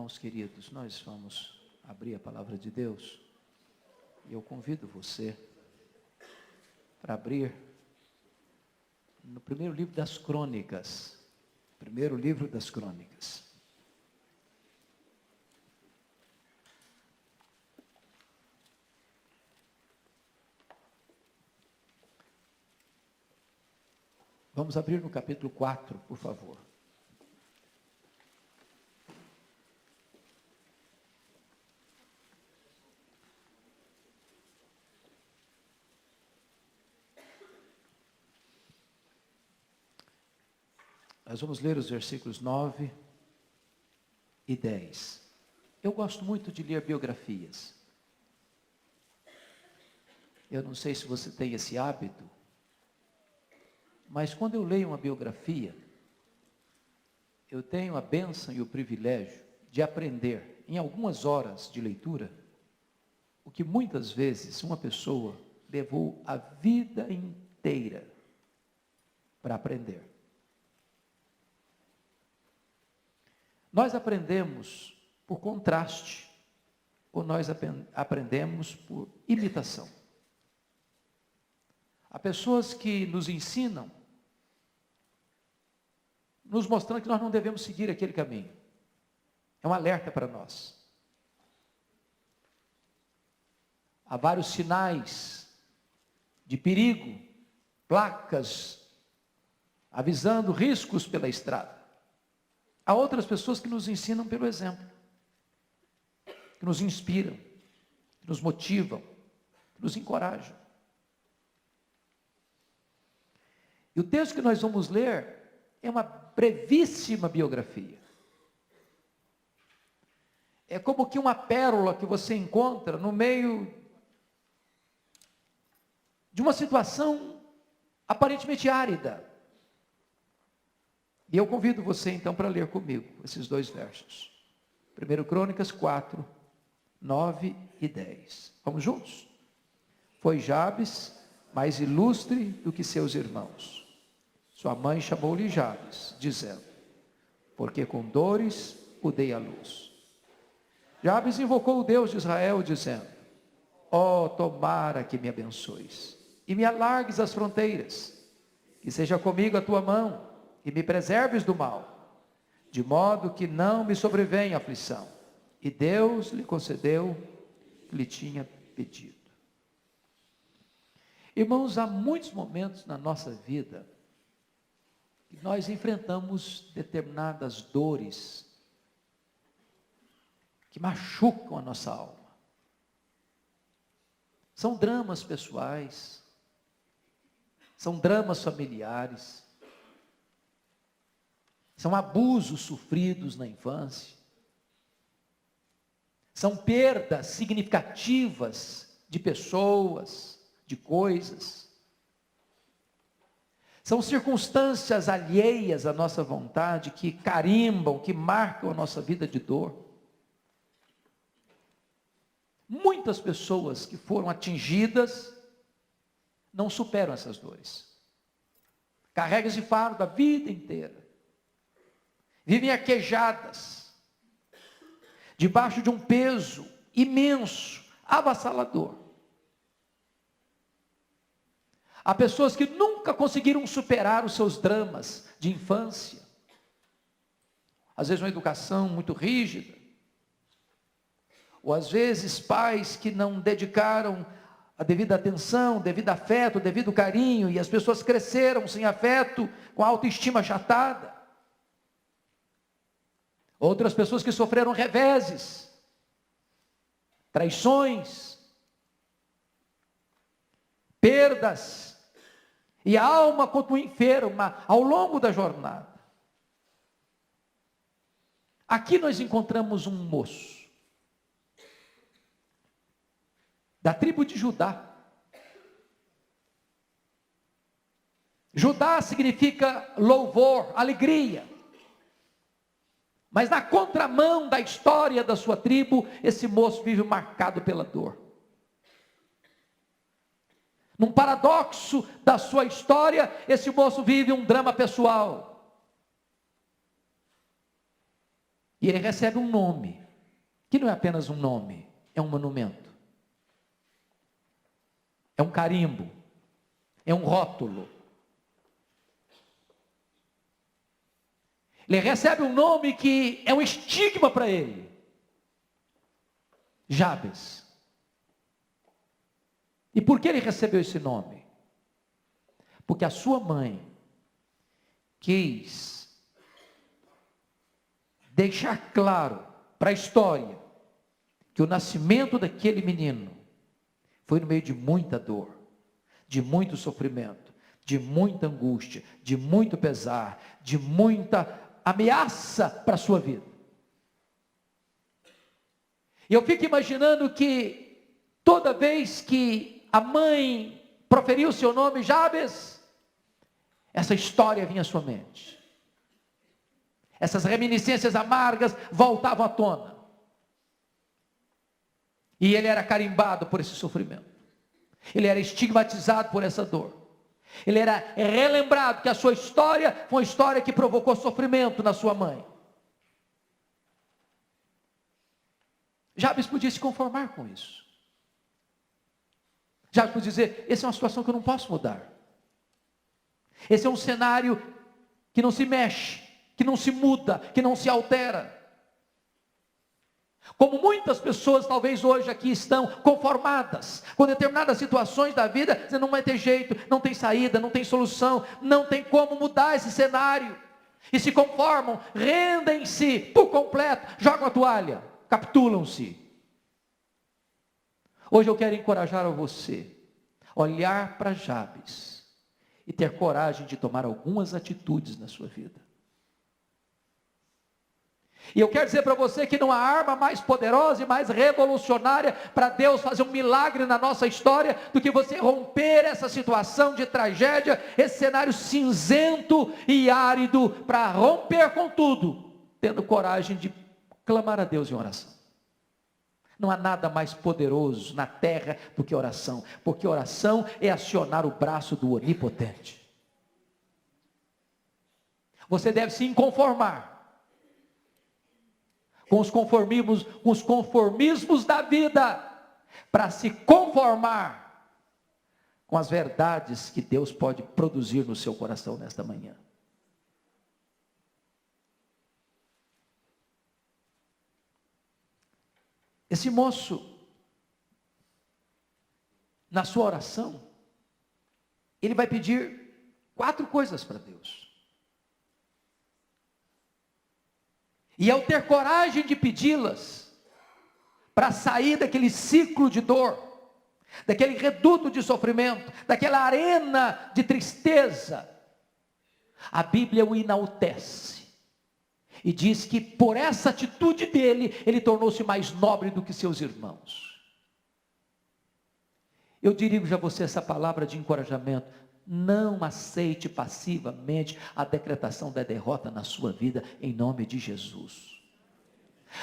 Irmãos queridos, nós vamos abrir a palavra de Deus e eu convido você para abrir no primeiro livro das Crônicas. Primeiro livro das Crônicas. Vamos abrir no capítulo 4, por favor. Nós vamos ler os versículos 9 e 10. Eu gosto muito de ler biografias. Eu não sei se você tem esse hábito, mas quando eu leio uma biografia, eu tenho a bênção e o privilégio de aprender, em algumas horas de leitura, o que muitas vezes uma pessoa levou a vida inteira para aprender. Nós aprendemos por contraste, ou nós aprendemos por imitação. Há pessoas que nos ensinam, nos mostrando que nós não devemos seguir aquele caminho. É um alerta para nós. Há vários sinais de perigo, placas, avisando riscos pela estrada. Há outras pessoas que nos ensinam pelo exemplo, que nos inspiram, que nos motivam, que nos encorajam. E o texto que nós vamos ler é uma brevíssima biografia. É como que uma pérola que você encontra no meio de uma situação aparentemente árida. E eu convido você então para ler comigo esses dois versos. 1 Crônicas 4, 9 e 10. Vamos juntos? Foi Jabes mais ilustre do que seus irmãos. Sua mãe chamou-lhe Jabes, dizendo: porque com dores o dei à luz. Jabes invocou o Deus de Israel, dizendo: ó, tomara que me abençoes e me alargues as fronteiras, que seja comigo a tua mão e me preserves do mal, de modo que não me sobrevenha aflição. E Deus lhe concedeu o que lhe tinha pedido. Irmãos, há muitos momentos na nossa vida que nós enfrentamos determinadas dores que machucam a nossa alma. São dramas pessoais, são dramas familiares, são abusos sofridos na infância, são perdas significativas de pessoas, de coisas, são circunstâncias alheias à nossa vontade que carimbam, que marcam a nossa vida de dor. Muitas pessoas que foram atingidas não superam essas dores, carregam esse fardo a vida inteira. Vivem aquejadas, debaixo de um peso imenso, avassalador. Há pessoas que nunca conseguiram superar os seus dramas de infância. Às vezes uma educação muito rígida, ou às vezes pais que não dedicaram a devida atenção, devido afeto, devido carinho, e as pessoas cresceram sem afeto, com a autoestima achatada. Outras pessoas que sofreram reveses, traições, perdas, e a alma como enferma ao longo da jornada. Aqui nós encontramos um moço, da tribo de Judá. Judá significa louvor, alegria. Mas na contramão da história da sua tribo, esse moço vive marcado pela dor. Num paradoxo da sua história, esse moço vive um drama pessoal. E E ele recebe um nome, que não é apenas um nome, é um monumento, é um carimbo, é um rótulo. Ele recebe um nome que é um estigma para ele. Jabes. E por que ele recebeu esse nome? Porque a sua mãe quis deixar claro para a história que o nascimento daquele menino foi no meio de muita dor, de muito sofrimento, de muita angústia, de muito pesar, de muita ameaça para a sua vida. E eu fico imaginando que toda vez que a mãe proferiu o seu nome, Jabes, essa história vinha à sua mente. Essas reminiscências amargas voltavam à tona. E ele era carimbado por esse sofrimento. Ele era estigmatizado por essa dor. Ele era relembrado que a sua história foi uma história que provocou sofrimento na sua mãe. Jabes podia se conformar com isso. Jabes podia dizer, essa é uma situação que eu não posso mudar. Esse é um cenário que não se mexe, que não se muda, que não se altera. Como muitas pessoas talvez hoje aqui estão conformadas com determinadas situações da vida, dizendo, não vai ter jeito, não tem saída, não tem solução, não tem como mudar esse cenário. E se conformam, rendem-se por completo, jogam a toalha, capitulam-se. Hoje eu quero encorajar a você, olhar para Jabes e ter coragem de tomar algumas atitudes na sua vida. E eu quero dizer para você que não há arma mais poderosa e mais revolucionária para Deus fazer um milagre na nossa história do que você romper essa situação de tragédia, esse cenário cinzento e árido, para romper com tudo, tendo coragem de clamar a Deus em oração. Não há nada mais poderoso na terra do que oração, porque oração é acionar o braço do onipotente. Você deve se inconformar com os conformismos da vida, para se conformar com as verdades que Deus pode produzir no seu coração nesta manhã. Esse moço, na sua oração, ele vai pedir 4 coisas para Deus. E ao ter coragem de pedi-las, para sair daquele ciclo de dor, daquele reduto de sofrimento, daquela arena de tristeza, a Bíblia o enaltece. E diz que por essa atitude dele, ele tornou-se mais nobre do que seus irmãos. Eu dirijo a você essa palavra de encorajamento. Não aceite passivamente a decretação da derrota na sua vida, em nome de Jesus.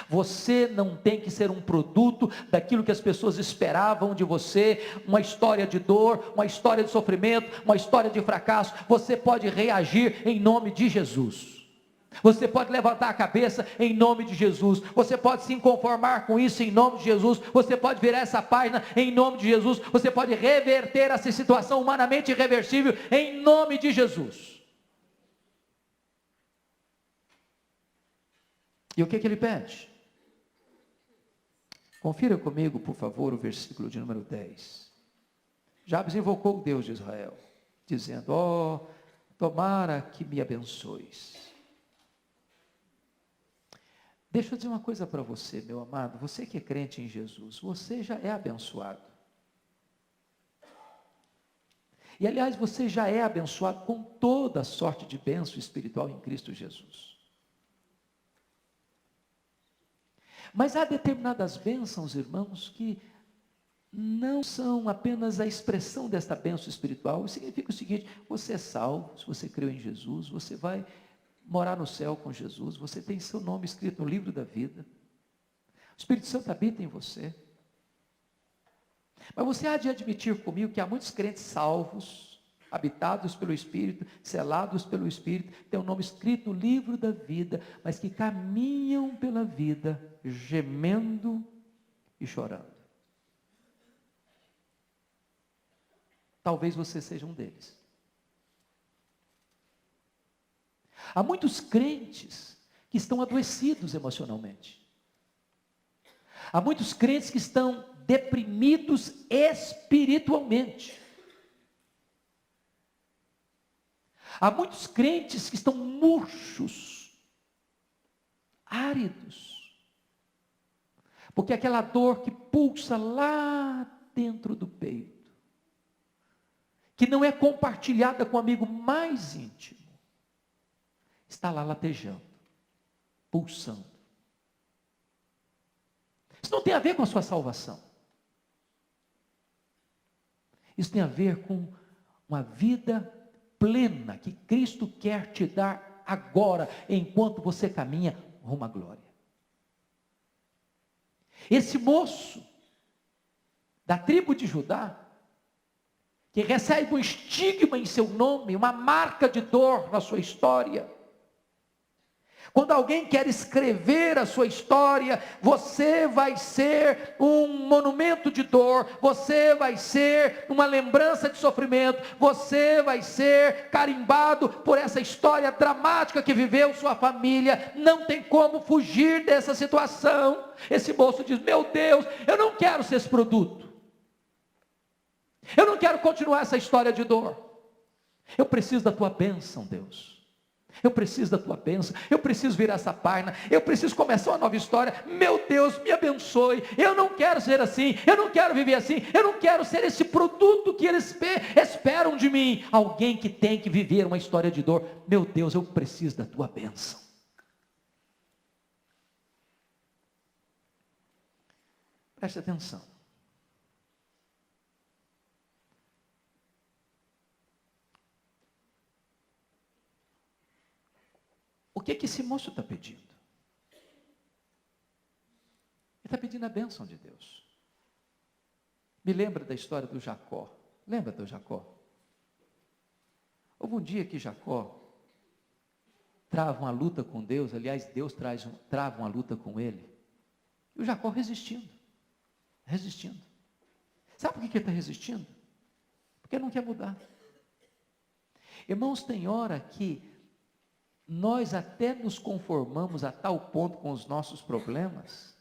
Você não tem que ser um produto daquilo que as pessoas esperavam de você, uma história de dor, uma história de sofrimento, uma história de fracasso. Você pode reagir em nome de Jesus. Você pode levantar a cabeça em nome de Jesus. Você pode se conformar com isso em nome de Jesus. Você pode virar essa página em nome de Jesus. Você pode reverter essa situação humanamente irreversível em nome de Jesus. E o que ele pede? Confira comigo, por favor, o versículo de número 10. Jabes invocou o Deus de Israel, dizendo, tomara que me abençoes. Deixa eu dizer uma coisa para você, meu amado, você que é crente em Jesus, você já é abençoado. E aliás, você já é abençoado com toda a sorte de bênção espiritual em Cristo Jesus. Mas há determinadas bênçãos, irmãos, que não são apenas a expressão desta bênção espiritual. Isso significa o seguinte, você é salvo, se você creu em Jesus, você vai morar no céu com Jesus, você tem seu nome escrito no livro da vida, o Espírito Santo habita em você. Mas você há de admitir comigo que há muitos crentes salvos, habitados pelo Espírito, selados pelo Espírito, têm o nome escrito no livro da vida, mas que caminham pela vida gemendo e chorando. Talvez você seja um deles. Há muitos crentes que estão adoecidos emocionalmente. Há muitos crentes que estão deprimidos espiritualmente. Há muitos crentes que estão murchos, áridos, porque aquela dor que pulsa lá dentro do peito, que não é compartilhada com o amigo mais íntimo, está lá latejando, pulsando. Isso não tem a ver com a sua salvação. Isso tem a ver com uma vida plena que Cristo quer te dar agora, enquanto você caminha rumo à glória. Esse moço da tribo de Judá, que recebe um estigma em seu nome, uma marca de dor na sua história. Quando alguém quer escrever a sua história, você vai ser um monumento de dor, você vai ser uma lembrança de sofrimento, você vai ser carimbado por essa história dramática que viveu sua família. Não tem como fugir dessa situação. Esse moço diz: meu Deus, eu não quero ser esse produto. Eu não quero continuar essa história de dor. Eu preciso da tua bênção, Deus. Eu preciso da tua bênção, eu preciso virar essa página, eu preciso começar uma nova história. Meu Deus, me abençoe. Eu não quero ser assim, eu não quero viver assim, eu não quero ser esse produto que eles esperam de mim. Alguém que tem que viver uma história de dor. Meu Deus, eu preciso da tua bênção. Preste atenção. O que esse moço está pedindo? Ele está pedindo a bênção de Deus. Me lembra da história do Jacó. Lembra do Jacó? Houve um dia que Jacó trava uma luta com Deus. Aliás, Deus trava uma luta com ele. E o Jacó resistindo. Sabe por que ele está resistindo? Porque ele não quer mudar. Irmãos, tem hora que nós até nos conformamos a tal ponto com os nossos problemas,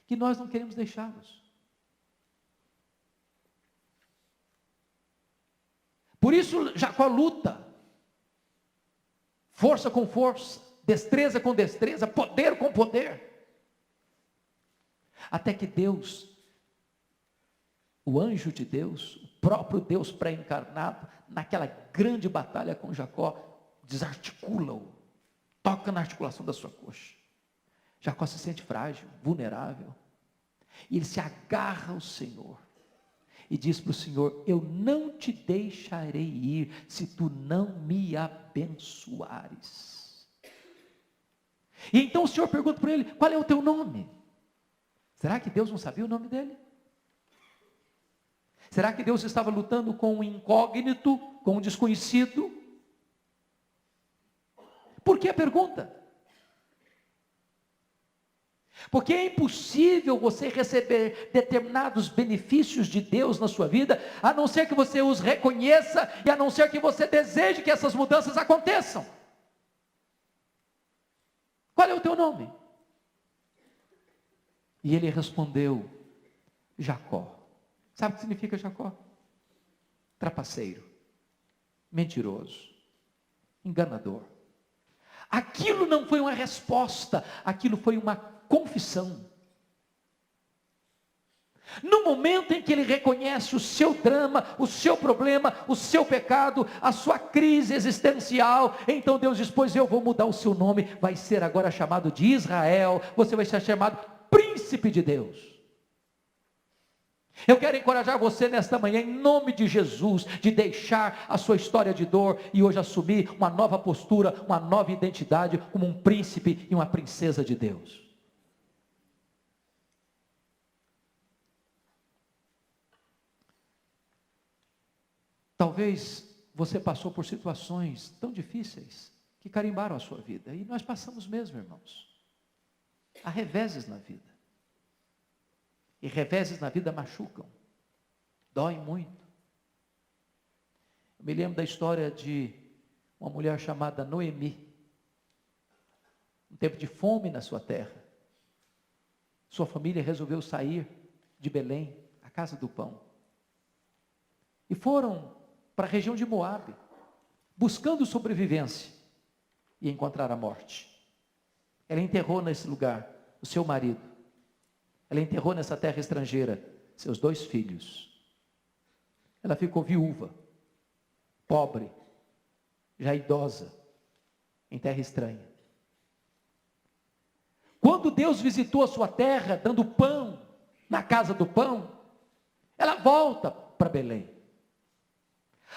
que nós não queremos deixá-los. Por isso Jacó luta, força com força, destreza com destreza, poder com poder, até que Deus, o anjo de Deus, o próprio Deus pré-encarnado, naquela grande batalha com Jacó, desarticula-o, toca na articulação da sua coxa. Jacó se sente frágil, vulnerável, e ele se agarra ao Senhor, e diz para o Senhor: eu não te deixarei ir, se tu não me abençoares. E então o Senhor pergunta para ele: qual é o teu nome? Será que Deus não sabia o nome dele? Será que Deus estava lutando com um incógnito, com um desconhecido? Por que a pergunta? Porque é impossível você receber determinados benefícios de Deus na sua vida, a não ser que você os reconheça e a não ser que você deseje que essas mudanças aconteçam. Qual é o teu nome? E ele respondeu: Jacó. Sabe o que significa Jacó? Trapaceiro, mentiroso, enganador. Aquilo não foi uma resposta, aquilo foi uma confissão. No momento em que ele reconhece o seu drama, o seu problema, o seu pecado, a sua crise existencial, então Deus diz: pois eu vou mudar o seu nome, vai ser agora chamado de Israel, você vai ser chamado Príncipe de Deus. Eu quero encorajar você nesta manhã, em nome de Jesus, de deixar a sua história de dor e hoje assumir uma nova postura, uma nova identidade como um príncipe e uma princesa de Deus. Talvez você passou por situações tão difíceis que carimbaram a sua vida. E nós passamos mesmo, irmãos. Há reveses na vida. E reveses na vida machucam. Doem muito. Eu me lembro da história de uma mulher chamada Noemi. Um tempo de fome na sua terra. Sua família resolveu sair de Belém, a casa do pão. E foram para a região de Moabe, buscando sobrevivência e encontrar a morte. Ela enterrou nesse lugar o seu marido. Ela enterrou nessa terra estrangeira seus 2 filhos. Ela ficou viúva, pobre, já idosa, em terra estranha. Quando Deus visitou a sua terra, dando pão, na casa do pão, ela volta para Belém.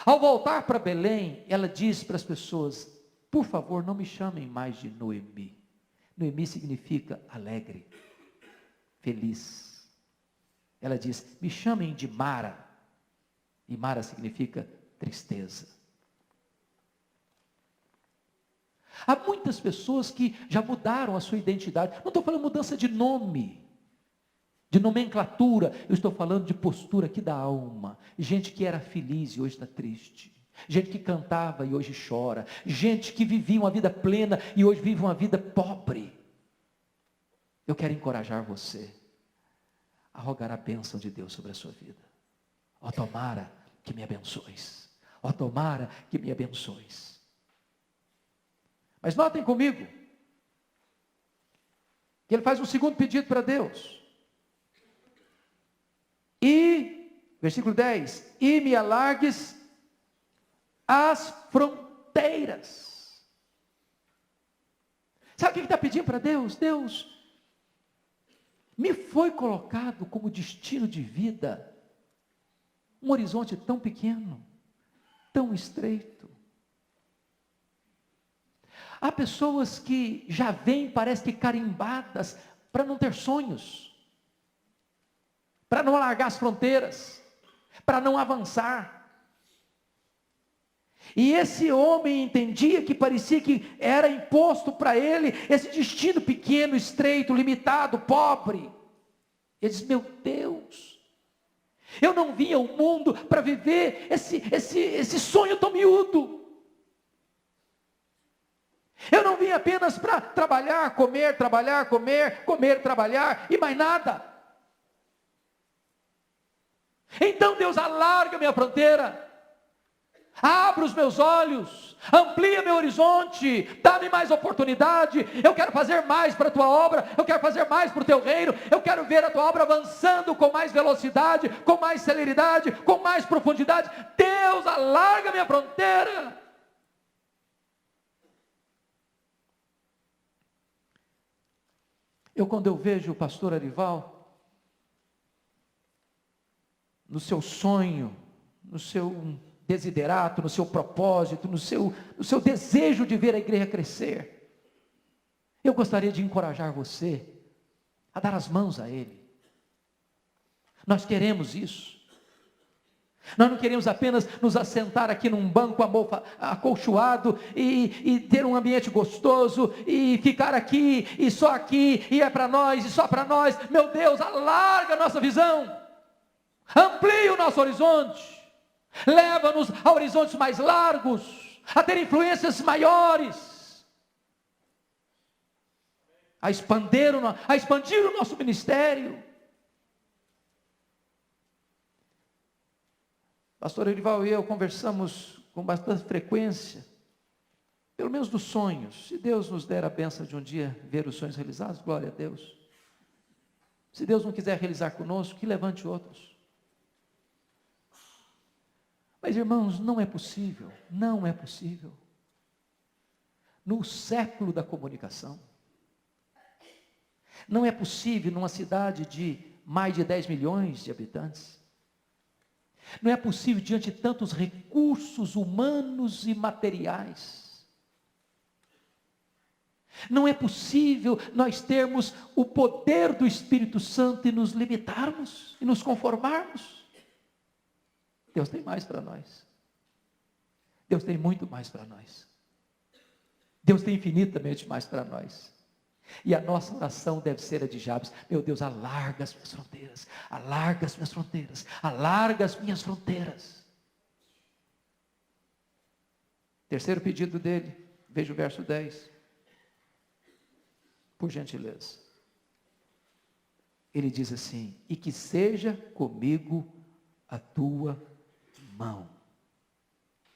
Ao voltar para Belém, ela diz para as pessoas: por favor, não me chamem mais de Noemi. Noemi significa alegre, feliz. Ela diz: me chamem de Mara. E Mara significa tristeza. Há muitas pessoas que já mudaram a sua identidade. Não estou falando mudança de nome, de nomenclatura. Eu estou falando de postura aqui da alma. Gente que era feliz e hoje está triste. Gente que cantava e hoje chora. Gente que vivia uma vida plena e hoje vive uma vida pobre. Eu quero encorajar você a rogar a bênção de Deus sobre a sua vida. Ó, tomara que me abençoes. Ó, tomara que me abençoes. Mas notem comigo que ele faz um segundo pedido para Deus. E, versículo 10, e me alargues as fronteiras. Sabe o que ele está pedindo para Deus? Deus, me foi colocado como destino de vida um horizonte tão pequeno, tão estreito. Há pessoas que já vêm, parece que carimbadas, para não ter sonhos, para não alargar as fronteiras, para não avançar. E esse homem entendia que parecia que era imposto para ele esse destino pequeno, estreito, limitado, pobre. Ele diz: meu Deus, eu não vim ao mundo para viver esse sonho tão miúdo. Eu não vim apenas para trabalhar, comer, trabalhar e mais nada. Então Deus, alarga minha fronteira, abre os meus olhos, amplia meu horizonte, dá-me mais oportunidade. Eu quero fazer mais para a tua obra, eu quero fazer mais para o teu reino, eu quero ver a tua obra avançando com mais velocidade, com mais celeridade, com mais profundidade. Deus, alarga minha fronteira. Quando eu vejo o pastor Arival, no seu sonho, no seu desiderato, no seu propósito, no seu desejo de ver a igreja crescer, eu gostaria de encorajar você a dar as mãos a ele. Nós queremos isso. Nós não queremos apenas nos assentar aqui num banco acolchoado e ter um ambiente gostoso e ficar aqui e é para nós e só para nós. Meu Deus, alarga a nossa visão, amplia o nosso horizonte, leva-nos a horizontes mais largos, a ter influências maiores, a expandir o nosso ministério. Pastor Erival e eu conversamos com bastante frequência, pelo menos dos sonhos. Se Deus nos der a bênção de um dia ver os sonhos realizados, glória a Deus. Se Deus não quiser realizar conosco, que levante outros. Mas irmãos, não é possível, no século da comunicação, não é possível numa cidade de mais de 10 milhões de habitantes, não é possível diante de tantos recursos humanos e materiais, não é possível nós termos o poder do Espírito Santo e nos limitarmos, e nos conformarmos. Deus tem mais para nós. Deus tem muito mais para nós. Deus tem infinitamente mais para nós. E a nossa oração deve ser a de Jabes: meu Deus, alarga as minhas fronteiras, alarga as minhas fronteiras, alarga as minhas fronteiras. Terceiro pedido dele, veja o verso 10. Por gentileza. Ele diz assim: e que seja comigo a tua mão.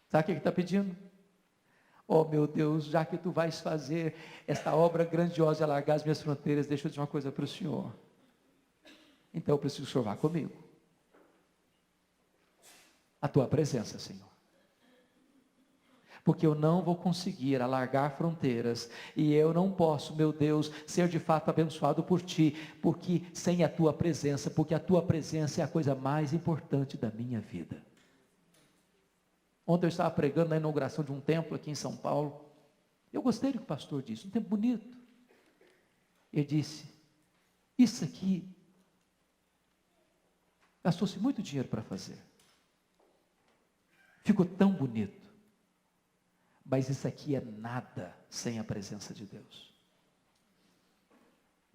Sabe o que ele está pedindo? Oh meu Deus, já que tu vais fazer esta obra grandiosa de alargar as minhas fronteiras, deixa eu dizer uma coisa para o Senhor. Então eu preciso que o Senhor vá comigo. A tua presença, Senhor. Porque eu não vou conseguir alargar fronteiras, e eu não posso, meu Deus, ser de fato abençoado por Ti, porque sem a Tua presença, porque a Tua presença é a coisa mais importante da minha vida. Ontem eu estava pregando na inauguração de um templo aqui em São Paulo. Eu gostei do que o pastor disse, um templo bonito. Ele disse: isso aqui gastou-se muito dinheiro para fazer. Ficou tão bonito. Mas isso aqui é nada sem a presença de Deus.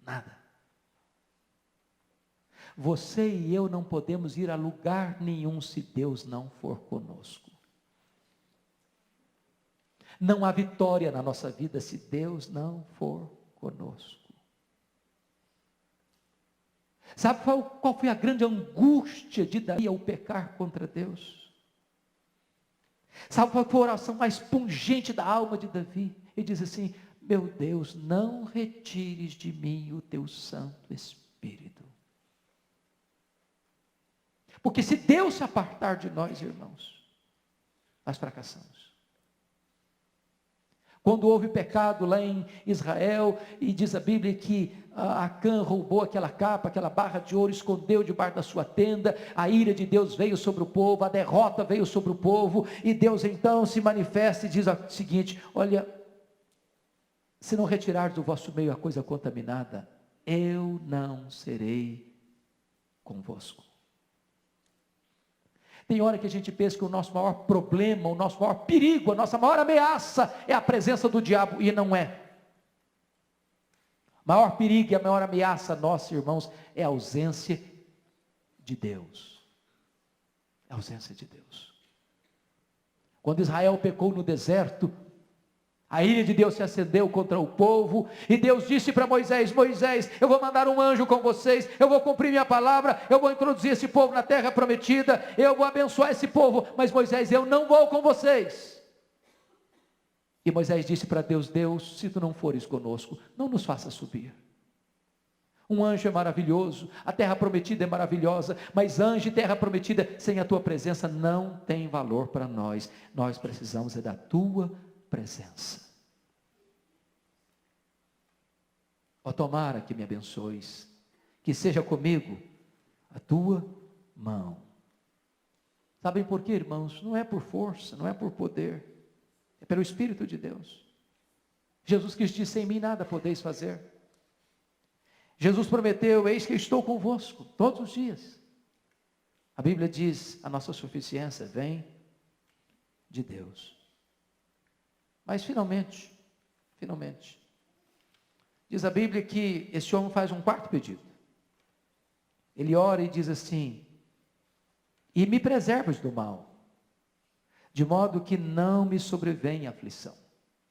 Nada. Você e eu não podemos ir a lugar nenhum se Deus não for conosco. Não há vitória na nossa vida se Deus não for conosco. Sabe qual foi a grande angústia de Davi ao pecar contra Deus? Sabe qual foi a oração mais pungente da alma de Davi? Ele diz assim: meu Deus, não retires de mim o teu Santo Espírito. Porque se Deus se apartar de nós, irmãos, nós fracassamos. Quando houve pecado lá em Israel, e diz a Bíblia que Acã roubou aquela capa, aquela barra de ouro, escondeu debaixo da sua tenda, a ira de Deus veio sobre o povo, a derrota veio sobre o povo, e Deus então se manifesta e diz o seguinte: olha, se não retirar do vosso meio a coisa contaminada, eu não serei convosco. Tem hora que a gente pensa que o nosso maior problema, o nosso maior perigo, a nossa maior ameaça é a presença do diabo, e não é. O maior perigo e a maior ameaça nossa, irmãos, é a ausência de Deus. É a ausência de Deus. Quando Israel pecou no deserto, a ira de Deus se acendeu contra o povo, e Deus disse para Moisés: Moisés, eu vou mandar um anjo com vocês, eu vou cumprir minha palavra, eu vou introduzir esse povo na terra prometida, eu vou abençoar esse povo, mas Moisés, eu não vou com vocês. E Moisés disse para Deus: Deus, se tu não fores conosco, não nos faça subir. Um anjo é maravilhoso, a terra prometida é maravilhosa, mas anjo e terra prometida sem a tua presença não tem valor para nós. Nós precisamos da tua presença. Ó, tomara que me abençoes, que seja comigo a tua mão. Sabem por quê, irmãos? Não é por força, não é por poder, é pelo Espírito de Deus. Jesus Cristo disse: sem mim nada podeis fazer. Jesus prometeu: eis que estou convosco todos os dias. A Bíblia diz: a nossa suficiência vem de Deus. Mas finalmente, diz a Bíblia que esse homem faz um quarto pedido. Ele ora e diz assim: e me preservas do mal, de modo que não me sobrevenha aflição.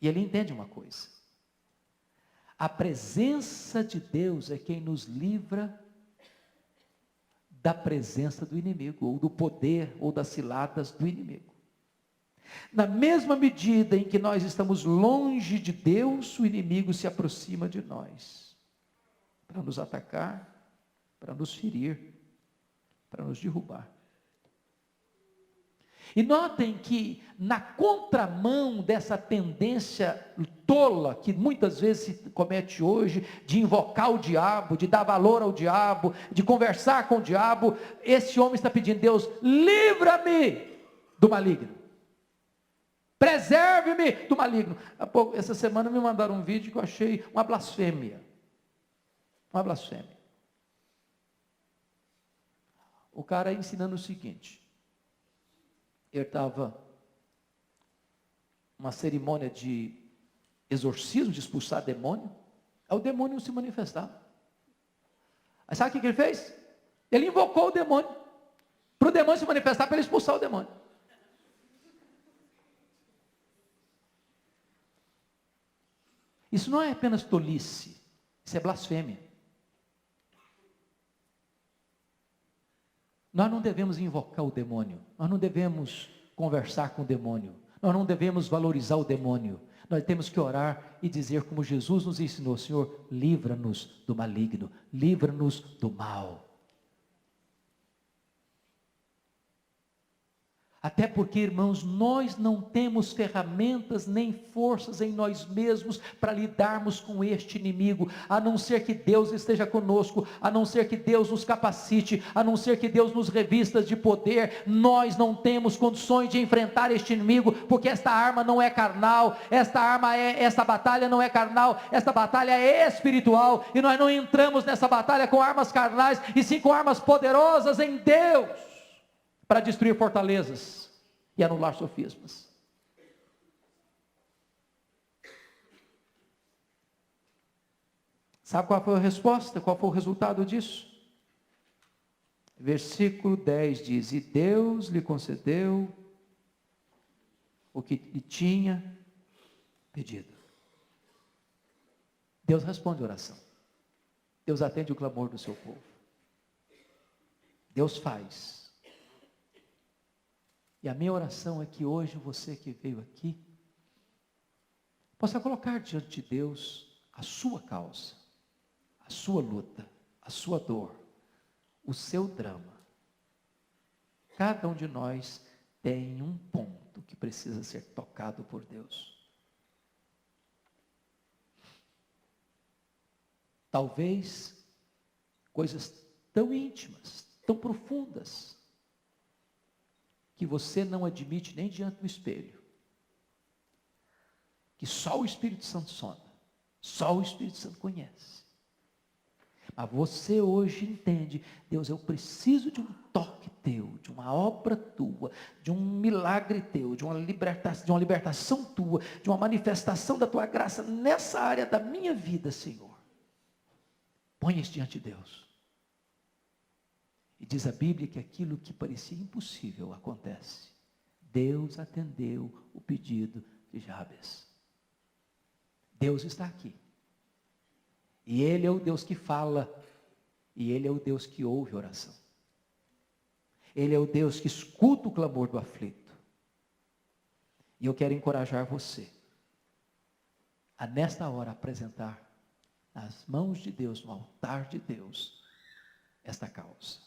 E ele entende uma coisa: a presença de Deus é quem nos livra da presença do inimigo, ou do poder, ou das ciladas do inimigo. Na mesma medida em que nós estamos longe de Deus, o inimigo se aproxima de nós, para nos atacar, para nos ferir, para nos derrubar. E notem que na contramão dessa tendência tola, que muitas vezes se comete hoje, de invocar o diabo, de dar valor ao diabo, de conversar com o diabo, esse homem está pedindo: Deus, livra-me do maligno. Preserve-me do maligno. Essa semana me mandaram um vídeo que eu achei uma blasfêmia. Uma blasfêmia. O cara ensinando o seguinte: ele estava uma cerimônia de exorcismo, de expulsar demônio, é o demônio se manifestar. Aí sabe o que ele fez? Ele invocou o demônio, para o demônio se manifestar, para ele expulsar o demônio. Isso não é apenas tolice, isso é blasfêmia. Nós não devemos invocar o demônio, nós não devemos conversar com o demônio, nós não devemos valorizar o demônio. Nós temos que orar e dizer como Jesus nos ensinou: Senhor, livra-nos do maligno, livra-nos do mal. Até porque, irmãos, nós não temos ferramentas nem forças em nós mesmos para lidarmos com este inimigo, a não ser que Deus esteja conosco, a não ser que Deus nos capacite, a não ser que Deus nos revista de poder. Nós não temos condições de enfrentar este inimigo, porque esta arma não é carnal, esta batalha não é carnal, esta batalha é espiritual, e nós não entramos nessa batalha com armas carnais, e sim com armas poderosas em Deus, para destruir fortalezas e anular sofismas. Sabe qual foi a resposta? Qual foi o resultado disso? Versículo 10 diz: e Deus lhe concedeu o que lhe tinha pedido. Deus responde a oração. Deus atende o clamor do seu povo. Deus faz. E a minha oração é que hoje você que veio aqui possa colocar diante de Deus a sua causa, a sua luta, a sua dor, o seu drama. Cada um de nós tem um ponto que precisa ser tocado por Deus. Talvez coisas tão íntimas, tão profundas, que você não admite nem diante do espelho, que só o Espírito Santo sonda, só o Espírito Santo conhece. Mas você hoje entende: Deus, eu preciso de um toque teu, de uma obra tua, de um milagre teu, de uma libertação tua, de uma manifestação da tua graça nessa área da minha vida, Senhor. Põe isso diante de Deus. E diz a Bíblia que aquilo que parecia impossível acontece. Deus atendeu o pedido de Jabes. Deus está aqui. E Ele é o Deus que fala. E Ele é o Deus que ouve a oração. Ele é o Deus que escuta o clamor do aflito. E eu quero encorajar você a nesta hora apresentar nas mãos de Deus, no altar de Deus, esta causa.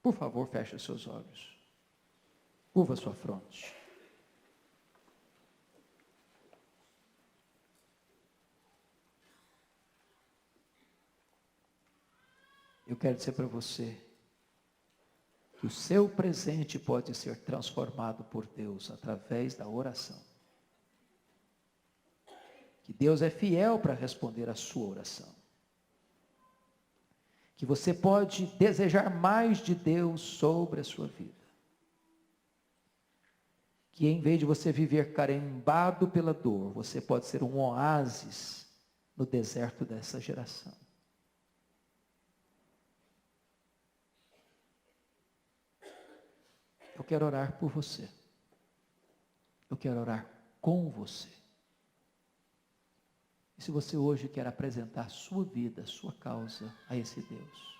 Por favor, feche os seus olhos. Curva a sua fronte. Eu quero dizer para você que o seu presente pode ser transformado por Deus através da oração. Que Deus é fiel para responder a sua oração. Que você pode desejar mais de Deus sobre a sua vida. Que em vez de você viver carimbado pela dor, você pode ser um oásis no deserto dessa geração. Eu quero orar por você. Eu quero orar com você. E se você hoje quer apresentar a sua vida, a sua causa a esse Deus,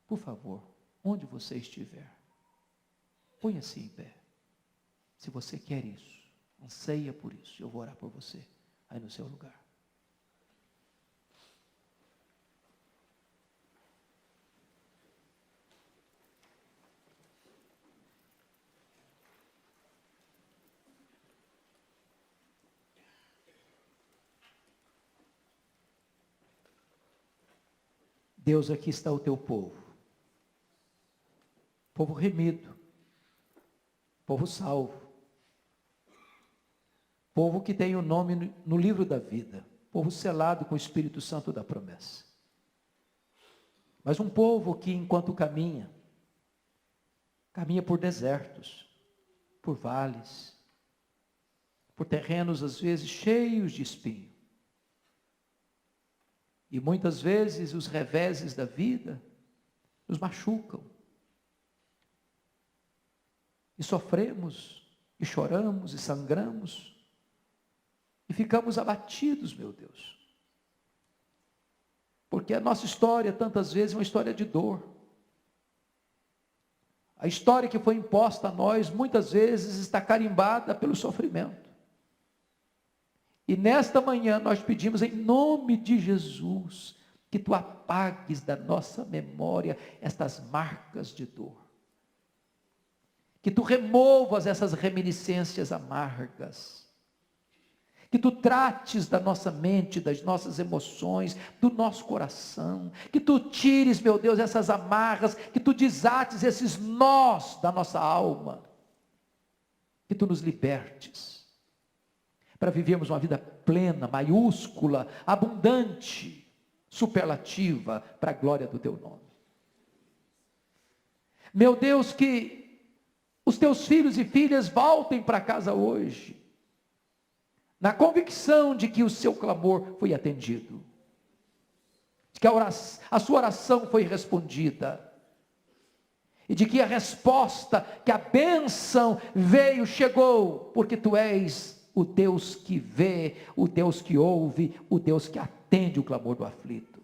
por favor, onde você estiver, ponha-se em pé. Se você quer isso, anseia por isso, eu vou orar por você aí no seu lugar. Deus, aqui está o teu povo. Povo remido. Povo salvo. Povo que tem o nome no livro da vida. Povo selado com o Espírito Santo da promessa. Mas um povo que, enquanto caminha por desertos, por vales, por terrenos às vezes cheios de espinho. E muitas vezes os reveses da vida nos machucam. E sofremos, e choramos, e sangramos, e ficamos abatidos, meu Deus. Porque a nossa história, tantas vezes, é uma história de dor. A história que foi imposta a nós, muitas vezes, está carimbada pelo sofrimento. E nesta manhã nós pedimos em nome de Jesus, que Tu apagues da nossa memória estas marcas de dor. Que Tu removas essas reminiscências amargas. Que Tu trates da nossa mente, das nossas emoções, do nosso coração. Que Tu tires, meu Deus, essas amarras, que Tu desates esses nós da nossa alma. Que Tu nos libertes, para vivermos uma vida plena, maiúscula, abundante, superlativa, para a glória do Teu nome. Meu Deus, que os Teus filhos e filhas voltem para casa hoje, na convicção de que o seu clamor foi atendido, de que a sua oração foi respondida, e de que a resposta, que a bênção veio, chegou, porque Tu és o Deus que vê, o Deus que ouve, o Deus que atende o clamor do aflito.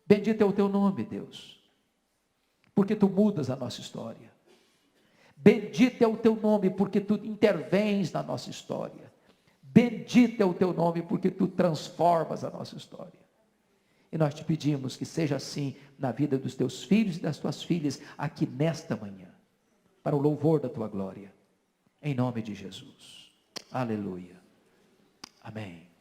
Bendito é o Teu nome, Deus, porque Tu mudas a nossa história. Bendito é o Teu nome, porque Tu intervens na nossa história. Bendito é o Teu nome, porque Tu transformas a nossa história. E nós Te pedimos que seja assim na vida dos Teus filhos e das Tuas filhas, aqui nesta manhã, para o louvor da Tua glória. Em nome de Jesus. Aleluia. Amém.